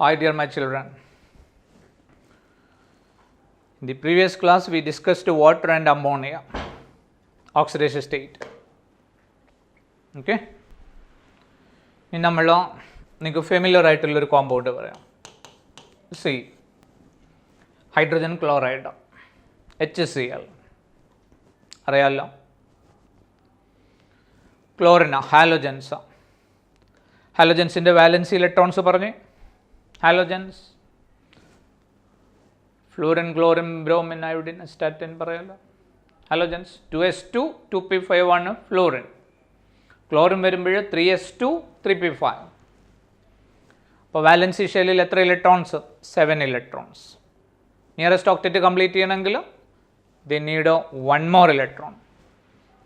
Hi dear my children. In the previous class we discussed water and ammonia, oxidation state. Okay? ഇനി നമ്മൾ നിങ്ങൾക്ക് familiar ആയിട്ടുള്ളൊരു compound പറയാം. C hydrogen chloride HCl അറിയാമല്ലോ. ക്ലോറിന halogens. ഹാലോജൻസിൻ്റെ valency electrons പറഞ്ഞ് halogens fluorine, chlorine, bromine, iodine, statin പറയാമല്ലോ. Halogens 2s2 2p5 ആണ് fluorine. Chlorine വരുമ്പോൾ 3s2 3p5. അപ്പോൾ വാലൻസി ഷെല്ലിൽ എത്ര ഇലക്ട്രോൺസ്? 7 ഇലക്ട്രോൺസ്. നിയറസ്റ്റ് ഓക്റ്ററ്റ് കംപ്ലീറ്റ് ചെയ്യണമെങ്കിൽ ദേ നീഡ് 1 more ഇലക്ട്രോൺ.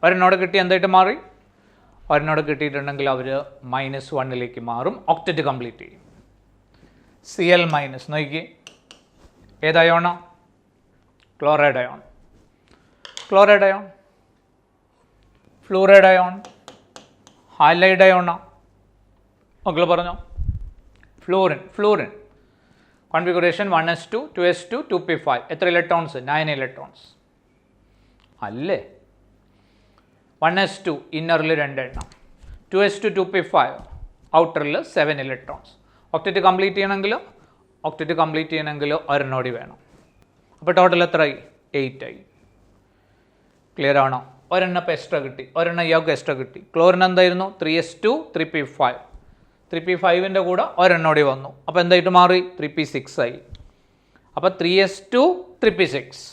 ഒരെണ്ണോട് കിട്ടി എന്തായിട്ട് മാറി? ഒരെണ്ണോട് കിട്ടിയിട്ടുണ്ടെങ്കിൽ അവർ -1 മാറും. ഓക്റ്ററ്റ് കംപ്ലീറ്റ് ചെയ്യും. Cl- നോക്കി ഏതയോണോ? Chloride ion. Chloride ion, fluoride ion, halide അയോണോ? മക്കൾ പറഞ്ഞോ. Fluorine. Fluorine configuration 1s2 2s2 2p5. എത്ര ഇലക്ട്രോൺസ്? 9 ഇലക്ട്രോൺസ് അല്ലേ? 1s2 ഇന്നറിൽ 2 എണ്ണം, 2s2 2p5 ഔട്ടറിൽ 7 electrons. Octet complete ചെയ്യണമെങ്കിൽ ഒരെണ്ണോടി വേണം. അപ്പോൾ ടോട്ടൽ എത്രയായി? 8 ആയി. ക്ലിയർ ആണോ? ഒരെണ്ണം ഇപ്പോൾ എക്സ്ട്രാ കിട്ടി, ഒരെണ്ണം ഇയാൾക്ക് എക്സ്ട്രാ കിട്ടി. ക്ലോറിൻ എന്തായിരുന്നു? 3s2 3p5. 3p5ൻ്റെ കൂടെ ഒരെണ്ണോടി വന്നു. അപ്പോൾ എന്തായിട്ട് മാറി? 3p6 ആയി. അപ്പോൾ 3s2 3p6.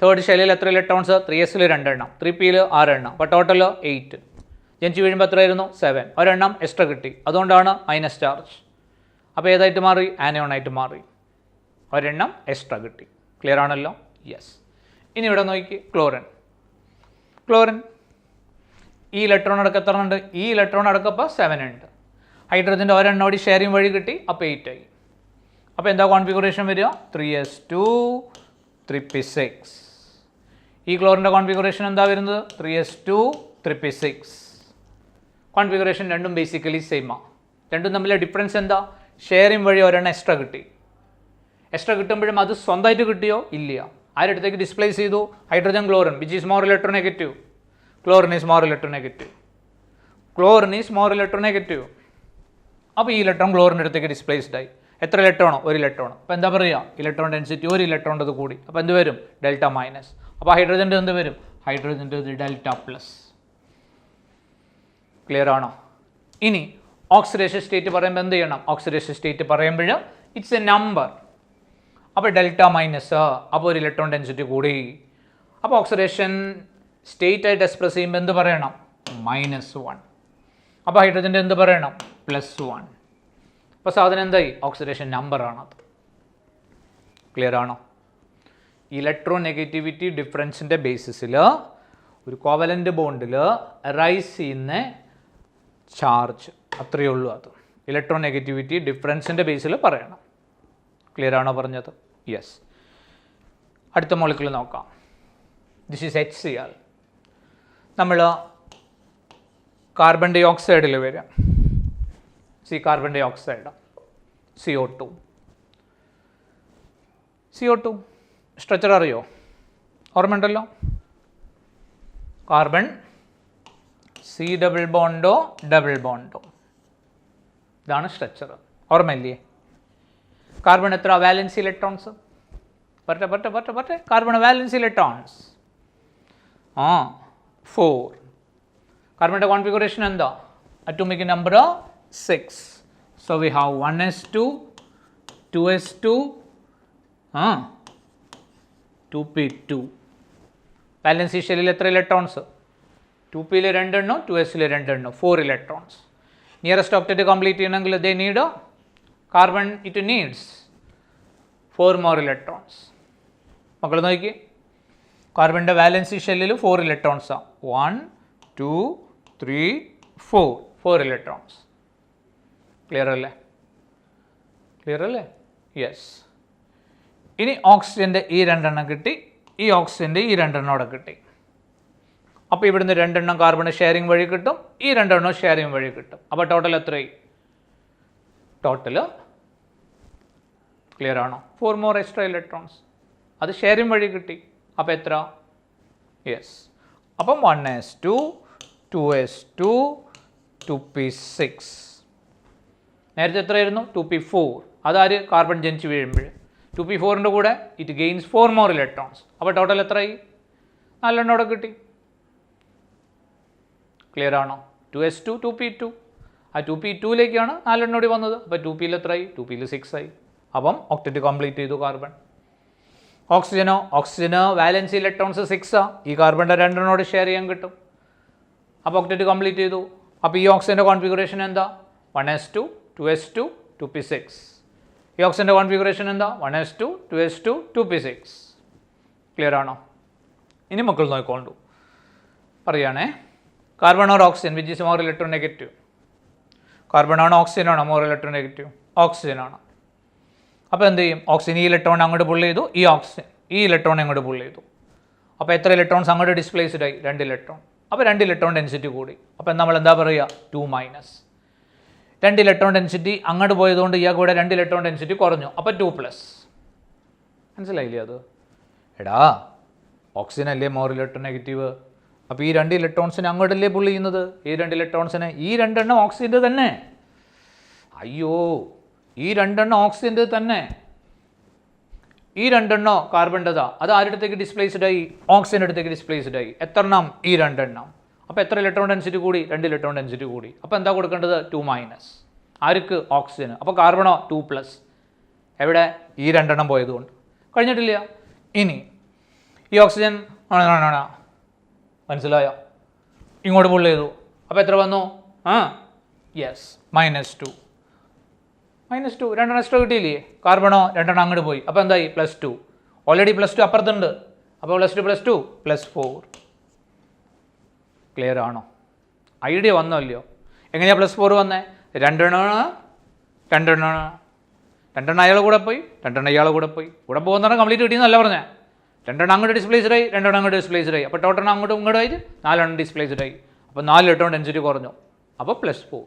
തേർഡ് ഷെല്ലിൽ എത്ര ഇലക്ട്രോൺസ്? 3sൽ 2 എണ്ണം, 3pയിൽ 6 എണ്ണം. അപ്പോൾ ടോട്ടൽ 8. ജനിച്ച് വീഴുമ്പോൾ എത്രയായിരുന്നു? 7. ഒരെണ്ണം എക്സ്ട്രാ കിട്ടി, അതുകൊണ്ടാണ് മൈനസ് ചാർജ്. അപ്പോൾ ഏതായിട്ട് മാറി? ആനയോണായിട്ട് മാറി. ഒരെണ്ണം എക്സ്ട്രാ കിട്ടി. ക്ലിയർ ആണല്ലോ? യെസ്. ഇനി ഇവിടെ നോക്കി ക്ലോറിൻ. ക്ലോറിൻ ഈ ഇലക്ട്രോൺ അടക്കം എത്ര ഉണ്ട്? ഈ ഇലക്ട്രോൺ അടക്കം ഇപ്പോൾ 7 ഉണ്ട്. ഹൈഡ്രജൻ്റെ ഒരെണ്ണോടി ഷെയറിങ് വഴി കിട്ടി, അപ്പോൾ 8 ആയി. അപ്പോൾ എന്താ കോൺഫിഗറേഷൻ വരിക? 3s2 3p6. ഈ ക്ലോറിൻ്റെ കോൺഫിഗറേഷൻ എന്താ വരുന്നത്? 3s2 3p6. കോൺഫിഗറേഷൻ രണ്ടും ബേസിക്കലി സെയിമാണ്. രണ്ടും തമ്മിലെ ഡിഫറൻസ് എന്താ? ഷെയറിങ് വഴി ഒരെണ്ണം എക്സ്ട്രാ കിട്ടി. എക്സ്ട്രാ കിട്ടുമ്പോഴും അത് സ്വന്തമായിട്ട് കിട്ടിയോ? ഇല്ല. ആരടുത്തേക്ക് ഡിസ്പ്ലേസ് ചെയ്തു? Hydrogen chlorine, which is more electronegative. Chlorine is more electronegative. Chlorine is more electronegative. അപ്പോൾ ഈ ഇലക്ട്രോൺ ക്ലോറിൻ്റെ അടുത്തേക്ക് ഡിസ്പ്ലേസ്ഡ് ആയി. എത്ര ഇലക്ട്രോണോ? 1 ഇലക്ട്രോൺ. അപ്പോൾ എന്താ പറയുക? ഇലക്ട്രോൺ ഡെൻസിറ്റി 1 ഇലക്ട്രോണിൻ്റെ കൂടി. അപ്പോൾ എന്ത് വരും? Delta minus. അപ്പോൾ ഹൈഡ്രജൻ്റെ എന്ത് വരും? ഹൈഡ്രജൻ്റെ ഡെൽറ്റ പ്ലസ്. ക്ലിയർ ആണോ? ഇനി ഓക്സിഡേഷൻ സ്റ്റേറ്റ് പറയുമ്പോൾ എന്ത് ചെയ്യണം? ഓക്സിഡേഷൻ സ്റ്റേറ്റ് പറയുമ്പോൾ ഇറ്റ്സ് എ നമ്പർ. അപ്പോൾ ഡെൽറ്റ മൈനസ്, അപ്പോൾ 1 ഇലക്ട്രോൺ ഡെൻസിറ്റി കൂടി. അപ്പോൾ ഓക്സിഡേഷൻ സ്റ്റേറ്റ് ആയിട്ട് എക്സ്പ്രസ് ചെയ്യുമ്പോൾ എന്ത് പറയണം? -1. അപ്പോൾ ഹൈഡ്രജൻ്റെ എന്ത് പറയണം? +1. അപ്പോൾ സാധനം എന്തായി? ഓക്സിഡേഷൻ നമ്പറാണത്. ക്ലിയർ ആണോ? ഇലക്ട്രോ നെഗറ്റിവിറ്റി ഡിഫറൻസിൻ്റെ ബേസിസിൽ ഒരു കോവലൻ്റ് ബോണ്ടിൽ റൈസ് ചെയ്യുന്ന ചാർജ്, അത്രയേ ഉള്ളൂ. അത് ഇലക്ട്രോ നെഗറ്റിവിറ്റി ഡിഫറൻസിൻ്റെ ബേസിൽ പറയണം. ക്ലിയർ ആണോ പറഞ്ഞത്? യെസ്. അടുത്ത മോളിക്യൂൾ നോക്കാം. This is HCl. നമ്മൾ കാർബൺ ഡൈ ഓക്സൈഡിൽ വരാം. Carbon dye oxide CO2. CO2 structure അറിയോ? ഓർമ്മയുണ്ടല്ലോ. കാർബൺ C ഡബിൾ ബോണ്ടോ ഡബിൾ ബോണ്ടോ, ഇതാണ് സ്ട്രക്ചർ. ഓർമ്മയില്ലേ? കാർബൺ എത്ര വാലൻസി ഇലക്ട്രോൺസ്? പറ്റേ കാർബൺ വാലൻസി ഇലക്ട്രോൺസ് 4. കാർബണിൻ്റെ കോൺഫിഗറേഷൻ എന്താ? Atomic number 6. So we have 1s2 2s2 2p2. Valency ഷെല്ലിൽ എത്ര ഇലക്ട്രോൺസ്? 2pയിൽ 2 എണ്ണം, 2sൽ 2 എണ്ണം, 4 ഇലക്ട്രോൺസ്. നിയറസ്റ്റ് ഓക്റ്ററ്റ് കംപ്ലീറ്റ് ചെയ്യണമെങ്കിൽ they need carbon, it needs 4 more electrons. മക്കൾ നോക്കി, കാർബണിൻ്റെ വാലൻസി ഷെല്ലിൽ 4 ഇലക്ട്രോൺസാണ്. 1 2 3 4 ഇലക്ട്രോൺസ്. ക്ലിയർ അല്ലേ? ക്ലിയർ അല്ലേ? യെസ്. ഇനി ഓക്സിജൻ്റെ ഈ 2 എണ്ണം കിട്ടി, ഈ ഓക്സിജൻ്റെ ഈ 2 എണ്ണം അവിടെ കിട്ടി. അപ്പോൾ ഇവിടുന്ന് 2 എണ്ണം കാർബൺ ഷെയറിങ് വഴി കിട്ടും, ഈ 2 എണ്ണം ഷെയറിങ് വഴി കിട്ടും. അപ്പോൾ ടോട്ടൽ എത്രയായി? ടോട്ടൽ ക്ലിയർ ആണോ? 4 more extra electrons. അത് ഷെയറിംഗ് വഴി കിട്ടി. അപ്പോൾ എത്ര? യെസ്. അപ്പം 1s2, 2s2, 2p6. നേരത്തെ എത്രയായിരുന്നു? 2p4. അതാര്? കാർബൺ ജനിച്ച് വീഴുമ്പോൾ 2p4ൻ്റെ കൂടെ ഇറ്റ് ഗെയിൻസ് 4 more electrons. അപ്പോൾ ടോട്ടൽ എത്രയായി? 4 എണ്ണം അവിടെ കിട്ടി. ക്ലിയർ ആണോ? 2s2, 2p2. ആ 2p2ലേക്കാണ് 4 എണ്ണം കൂടി വന്നത്. അപ്പോൾ 2pയിൽ എത്രയായി? 2pയിൽ 6 ആയി. അപ്പം ഒക്ടറ്റ് കംപ്ലീറ്റ് ചെയ്തു കാർബൺ. ഓക്സിജന് വാലൻസി ഇലക്ട്രോൺസ് 6 ഈ കാർബണിൻ്റെ 2 എണ്ണോട് ഷെയർ ചെയ്യാൻ കിട്ടും. അപ്പോൾ ഒക്ടറ്റ് കംപ്ലീറ്റ് ചെയ്തു. അപ്പോൾ ഈ ഓക്സിജൻ്റെ കോൺഫിഗറേഷൻ എന്താ? 1s2, 2s2, 2p6. ഈ ഓക്സിജൻ്റെ കോൺഫിഗറേഷൻ എന്താ? 1s2, 2s2, 2p6. ക്ലിയർ ആണോ? ഇനി മക്കൾ നോക്കിക്കൊണ്ടു പറയുകയാണേ, carbon or oxygen which is more electronegative? Carbon ആണോ ഓക്സിജൻ ആണോ മോർ ഇലക്ട്രോനെഗറ്റീവ്? ഓക്സിജൻ ആണ്. അപ്പോൾ എന്ത് ചെയ്യും? ഓക്സിജൻ ഈ ഇലക്ട്രോൺ അങ്ങോട്ട് പുൾ ചെയ്തു, ഈ ഓക്സിജൻ ഈ ഇലക്ട്രോൺ അങ്ങോട്ട് പുൾ ചെയ്തു. അപ്പോൾ എത്ര ഇലക്ട്രോൺസ് അങ്ങോട്ട് ഡിസ്പ്ലേസ്ഡ് ആയി? 2 ഇലക്ട്രോൺ. അപ്പോൾ 2 ഇലക്ട്രോൺ ഡെൻസിറ്റി കൂടി. അപ്പോൾ നമ്മൾ എന്താ പറയുക? 2-. 2 ഇലക്ട്രോൺ ഡെൻസിറ്റി അങ്ങോട്ട് പോയതുകൊണ്ട് ഇയാൾക്ക് കൂടെ 2 ഇലക്ട്രോൺ ഡെൻസിറ്റി കുറഞ്ഞു. അപ്പോൾ 2+. മനസ്സിലായില്ലേ അത്? എടാ ഓക്സിജൻ അല്ലേ മോർ ഇലക്ട്രോനെഗറ്റീവ്. അപ്പോൾ ഈ 2 ഇലക്ട്രോൺസിനെ അങ്ങോട്ടല്ലേ പുൾ ചെയ്യുന്നത്? ഈ 2 ഇലക്ട്രോൺസിനെ ഈ 2 എണ്ണം ഓക്സിജൻ്റെ തന്നെ. അയ്യോ, ഈ 2 എണ്ണം ഓക്സിജൻ്റെ തന്നെ, ഈ 2 എണ്ണം കാർബണിൻ്റെതാ. അത് ആരുടെ അടുത്തേക്ക് ഡിസ്പ്ലേസ്ഡ് ആയി? ഓക്സിജൻ്റെ അടുത്തേക്ക് ഡിസ്പ്ലേസ്ഡ് ആയി. എത്ര എണ്ണം? ഈ 2 എണ്ണം. അപ്പോൾ എത്ര ഇലക്ട്രോൺ ഡെൻസിറ്റി കൂടി? 2 ഇലക്ട്രോൺ ഡെൻസിറ്റി കൂടി. അപ്പോൾ എന്താ കൊടുക്കേണ്ടത്? 2-. ആർക്ക്? ഓക്സിജന്. അപ്പോൾ കാർബണോ? 2+. എവിടെ? ഈ 2 എണ്ണം പോയതുകൊണ്ട്. കഴിഞ്ഞിട്ടില്ല. ഇനി ഈ ഓക്സിജൻ മനസ്സിലായോ? ഇങ്ങോട്ട് പുൾ ചെയ്തു. അപ്പോൾ എത്ര വന്നു? യെസ്, -2. -2. 2 എണ്ണം എക്സ്ട്രാ കിട്ടിയില്ലേ? കാർബണോ 2 എണ്ണം അങ്ങോട്ട് പോയി. അപ്പോൾ എന്തായി? +2. ഓൾറെഡി +2 അപ്പുറത്തുണ്ട്. അപ്പോൾ +2 +4. ക്ലിയർ ആണോ? ഐഡിയ വന്നോ ഇല്ലയോ? എങ്ങനെയാണ് +4 വന്നേ? 2 എണ്ണം അയാൾ കൂടെ പോയി, 2 എണ്ണം ഇയാൾ കൂടെ പോയി. കൂടെ പോകുന്ന കംപ്ലീറ്റ് കിട്ടിയെന്നല്ല പറഞ്ഞേ. 2 എണ്ണം അങ്ങോട്ട് ഡിസ്പ്ലേസ്ഡ് ആയി, 2 എണ്ണം അങ്ങോട്ട് ഡിസ്പ്ലേസ്ഡ് ആയി. അപ്പോൾ ടോട്ടൽ എണ്ണം അങ്ങോട്ടും ഇങ്ങോട്ടും ആയിട്ട് 4 എണ്ണം ഡിസ്പ്ലേസ്ഡ് ആയി. അപ്പോൾ 4 ഇലക്ട്രോൺ ഡെൻസിറ്റി കുറഞ്ഞു. അപ്പോൾ +4.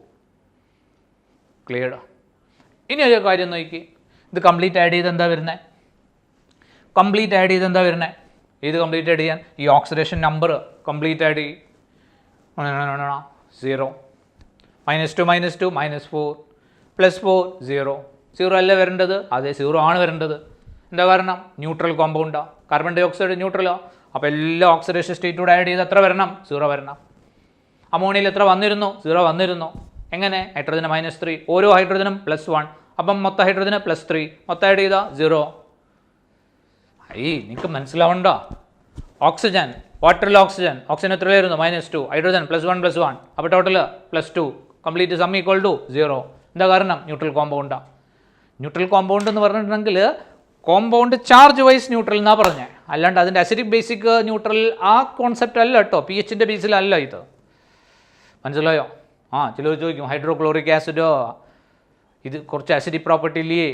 ക്ലിയർ. ഇനി ഒരു കാര്യം നോക്കി, ഇത് കംപ്ലീറ്റ് ആഡ് ചെയ്ത് എന്താ വരുന്നത്? കംപ്ലീറ്റ് ആഡ് ചെയ്ത് എന്താ വരുന്നത്? ഇത് കംപ്ലീറ്റ് ആഡ് ചെയ്യാൻ ഈ ഓക്സിഡേഷൻ നമ്പർ കംപ്ലീറ്റ് ആഡ് ചെയ്യും. 0 -2 -2 -4 +4 0. 0 അല്ലേ വരേണ്ടത്? അതെ, 0 ആണ് വരേണ്ടത്. എന്താ കാരണം? ന്യൂട്രൽ കോമ്പൗണ്ടാണ്. കാർബൺ ഡൈ ഓക്സൈഡ് ന്യൂട്രലോ. അപ്പോൾ എല്ലാ ഓക്സിഡേഷൻ സ്റ്റേറ്റോട് ആഡ് ചെയ്ത് എത്ര വരണം? 0 വരണം. അമോണിയയിൽ എത്ര വന്നിരുന്നു? 0 വന്നിരുന്നു. എങ്ങനെ? ഹൈഡ്രജന് -3, ഓരോ ഹൈഡ്രജനും +1. അപ്പം മൊത്തം ഹൈഡ്രജന് +3, മൊത്തം ആഡ് ചെയ്താൽ 0. നിങ്ങൾക്ക് മനസ്സിലാവണ്ടോ? ഓക്സിജൻ, വാട്ടറിൽ ഓക്സിജൻ എത്രയായിരുന്നു? -2. ഹൈഡ്രജൻ +1 അപ്പോൾ total +2. Complete sum equal to 0. എന്താ കാരണം? ന്യൂട്രൽ കോമ്പൗണ്ടാണ്. ന്യൂട്രൽ കോമ്പൗണ്ട് എന്ന് പറഞ്ഞിട്ടുണ്ടെങ്കിൽ കോമ്പൗണ്ട് ചാർജ് വൈസ് ന്യൂട്രൽ എന്നാണ് പറഞ്ഞത്. അല്ലാണ്ട് അതിൻ്റെ അസിഡിക് ബേസിക് ന്യൂട്രൽ ആ കോൺസെപ്റ്റ് അല്ല കേട്ടോ. pHൻ്റെ ബേസിലല്ല ഇത്. മനസ്സിലായോ? ചിലർ ചോദിക്കും ഹൈഡ്രോക്ലോറിക് ആസിഡോ ഇത് കുറച്ച് അസിഡിക് പ്രോപ്പർട്ടി ഇല്ലേ?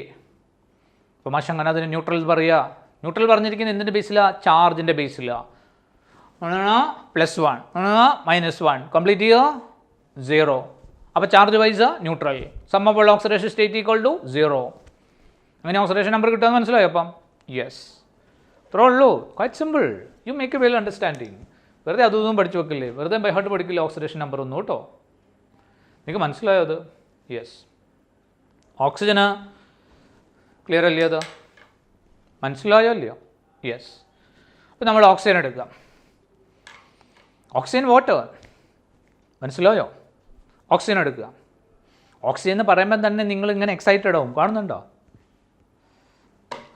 അപ്പോൾ മാഷ് അങ്ങനെ അതിന് ന്യൂട്രൽ പറയുക. ന്യൂട്രൽ പറഞ്ഞിരിക്കുന്നത് എന്തിൻ്റെ ബേസിലാണ്? ചാർജിൻ്റെ ബേസിലാണ്. +1 -1 കംപ്ലീറ്റ് ചെയ്യുക 0. അപ്പോൾ charge wise neutral. Sum of oxidation state equal to 0. അങ്ങനെ ഓക്സിഡേഷൻ നമ്പർ കിട്ടുമെന്ന് മനസ്സിലായോ? അപ്പം യെസ്, ഇത്രേ ഉള്ളൂ. Quite simple. You make a well understanding. വെറുതെ അതൊന്നും പഠിച്ചു വെക്കില്ലേ, വെറുതെ ബൈ ഹാർട്ട് പഠിക്കില്ല ഓക്സിഡേഷൻ നമ്പർ ഒന്നും കേട്ടോ. നിങ്ങൾക്ക് മനസ്സിലായോ അത്? യെസ്. ഓക്സിജന് ക്ലിയർ അല്ലേ? അത് മനസ്സിലായോ അല്ലയോ? യെസ്. അപ്പോൾ നമ്മൾ ഓക്സിജൻ എടുക്കാം. ഓക്സിജൻ വാട്ടർ മനസ്സിലായോ? ഓക്സിജൻ എടുക്കുക. ഓക്സിജൻ എന്ന് പറയുമ്പോൾ തന്നെ നിങ്ങൾ ഇങ്ങനെ എക്സൈറ്റഡ് ആവും. കാണുന്നുണ്ടോ?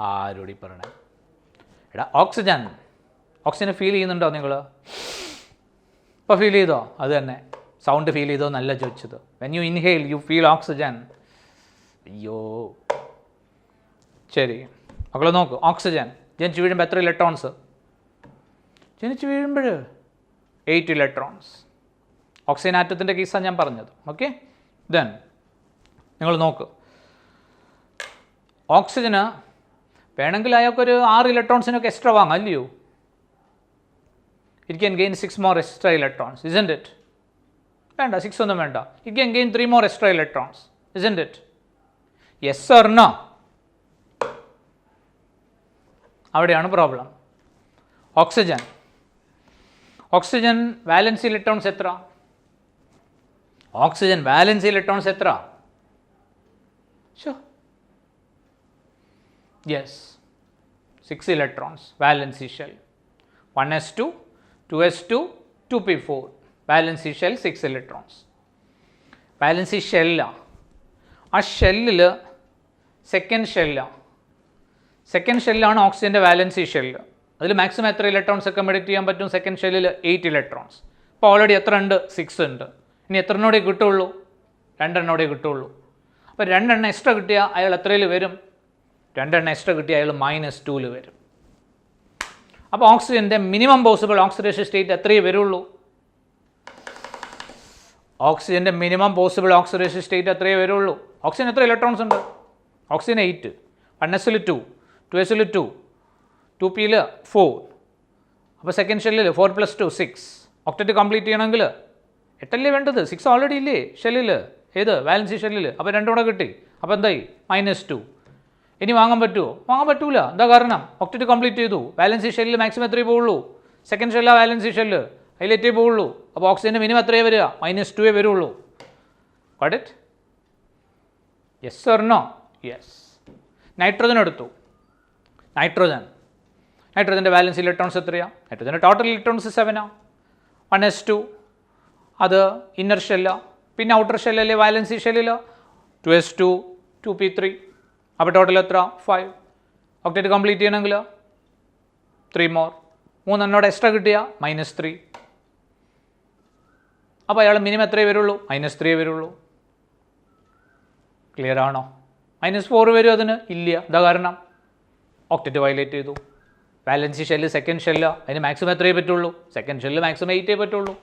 ആരോടി പറയണേ? എടാ ഓക്സിജൻ ഫീൽ ചെയ്യുന്നുണ്ടോ നിങ്ങൾ? ഇപ്പോൾ ഫീൽ ചെയ്തോ? അത് തന്നെ, സൗണ്ട് ഫീൽ ചെയ്തോ നല്ല ചോദിച്ചത്. When you inhale you feel oxygen. അയ്യോ ശരി മക്കളെ നോക്ക്. ഓക്സിജൻ ജനിച്ച് വീഴുമ്പോൾ എത്ര ഇലക്ട്രോൺസ്? ജനിച്ച് വീഴുമ്പോൾ 8 ഇലക്ട്രോൺസ്. ഓക്സിജൻ ആറ്റത്തിൻ്റെ കേസാണ് ഞാൻ പറഞ്ഞത്. ഓക്കെ, ദെൻ നിങ്ങൾ നോക്ക്. ഓക്സിജന് വേണമെങ്കിൽ അയാൾക്കൊരു 6 ഇലക്ട്രോൺസിനൊക്കെ എക്സ്ട്രാ വാങ്ങാം അല്ലയോ? It can gain 6 more extra electrons, isn't it? വേണ്ട, 6 ഒന്നും വേണ്ട. It can gain 3 more extra electrons, isn't it? Yes or no? അവിടെയാണ് പ്രോബ്ലം. ഓക്സിജൻ വാലൻസ് ഇലക്ട്രോൺസ് എത്ര? ഓക്സിജൻ വാലൻസ് ഇലക്ട്രോൺസ് എത്ര? Yes, 6 electrons valency shell. 1s2, 2s2, 2p4 valency shell 6 electrons. Valency ഷെല്ലാണ്. ആ ഷെല്ലിൽ second ഷെല്ലാണ് ഓക്സിജൻ്റെ വാലൻസി ഷെല്ല്. അതിൽ maximum എത്ര ഇലക്ട്രോൺസ് അക്കോമഡേറ്റ് ചെയ്യാൻ പറ്റും? സെക്കൻഡ് ഷെല്ലിൽ 8 ഇലക്ട്രോൺസ്. അപ്പോൾ ഓൾറെഡി എത്ര ഉണ്ട്? 6 ഉണ്ട്. ഇനി എത്ര എണ്ണോടെ കിട്ടുള്ളൂ? 2 എണ്ണോടെ കിട്ടുള്ളൂ. അപ്പോൾ 2 എണ്ണം എക്സ്ട്രാ കിട്ടിയാൽ അയാൾ എത്രയിൽ വരും? 2 എണ്ണം എക്സ്ട്രാ കിട്ടിയാൽ അയാൾ -2 വരും. അപ്പോൾ ഓക്സിജൻ്റെ മിനിമം പോസിബിൾ ഓക്സിഡേഷൻ സ്റ്റേറ്റ് എത്രയേ വരുള്ളൂ? ഓക്സിജൻ്റെ മിനിമം പോസിബിൾ ഓക്സിഡേഷൻ സ്റ്റേറ്റ് എത്രയേ വരുള്ളൂ? ഓക്സിജൻ എത്ര ഇലക്ട്രോൺസ് ഉണ്ട്? Oxygen 8, 1s 2, 2s 2, 2p 4. അപ്പോൾ സെക്കൻഡ് ഷെല്ലിൽ 4 + 2 6. ഒക്ടറ്റ് കംപ്ലീറ്റ് ചെയ്യണമെങ്കിൽ 8 വേണ്ടത്, 6 ഓൾറെഡി ഇല്ലേ ഷെല്ലിൽ? ഏത്? വാലൻസി ഷെല്ലിൽ. അപ്പോൾ 2 കൂടെ കിട്ടി. അപ്പോൾ എന്തായി? -2. ഇനി വാങ്ങാൻ പറ്റുമോ? വാങ്ങാൻ പറ്റൂല. എന്താ കാരണം? ഒക്ടറ്റ് കംപ്ലീറ്റ് ചെയ്തു. വാലൻസി ഷെല്ലിൽ മാക്സിമം എത്രയേ പോവുള്ളൂ? സെക്കൻഡ് ഷെല്ലാണ് വാലൻസി ഷെല്ല്, അതിലേറ്റേ പോവുള്ളൂ. അപ്പോൾ ഓക്സിജൻ്റെ മിനിമം എത്രയേ വരിക? -2 വരുള്ളൂ. Got it? Yes or no? Yes. Nitrogen എടുത്തു. നൈട്രജൻ്റെ വാലൻസ് ഇലക്ട്രോൺസ് എത്രയാണ്? നൈട്രജൻ്റെ ടോട്ടൽ ഇലക്ട്രോൺസ് 7ആണ്. 1s2 അത് ഇന്നർ ഷെല്ലാണ്. പിന്നെ ഔട്ടർ ഷെല്ലല്ലേ വാലൻസി ഷെല്ലിൽ? 2s2, 2p3. അപ്പോൾ ടോട്ടൽ എത്ര? 5. ഒക്ടേറ്റ് കംപ്ലീറ്റ് ചെയ്യണമെങ്കിൽ 3 മോർ. 3 എണ്ണോടെ എക്സ്ട്രാ കിട്ടിയ -3. അപ്പോൾ അയാൾ മിനിമം എത്രയേ വരുള്ളൂ? -3 വരുള്ളൂ. ക്ലിയർ ആണോ? -4 വരും അതിന്? ഇല്ല. എന്താ കാരണം? ഒക്ടറ്റ് വയലേറ്റ് ചെയ്തു. വാലൻസി ഷെല്ല് സെക്കൻഡ് ഷെല്ല്, അതിന് മാക്സിമം എത്രയേ പറ്റുള്ളൂ? സെക്കൻഡ് ഷെല്ല് മാക്സിമം 8 പറ്റുള്ളൂ.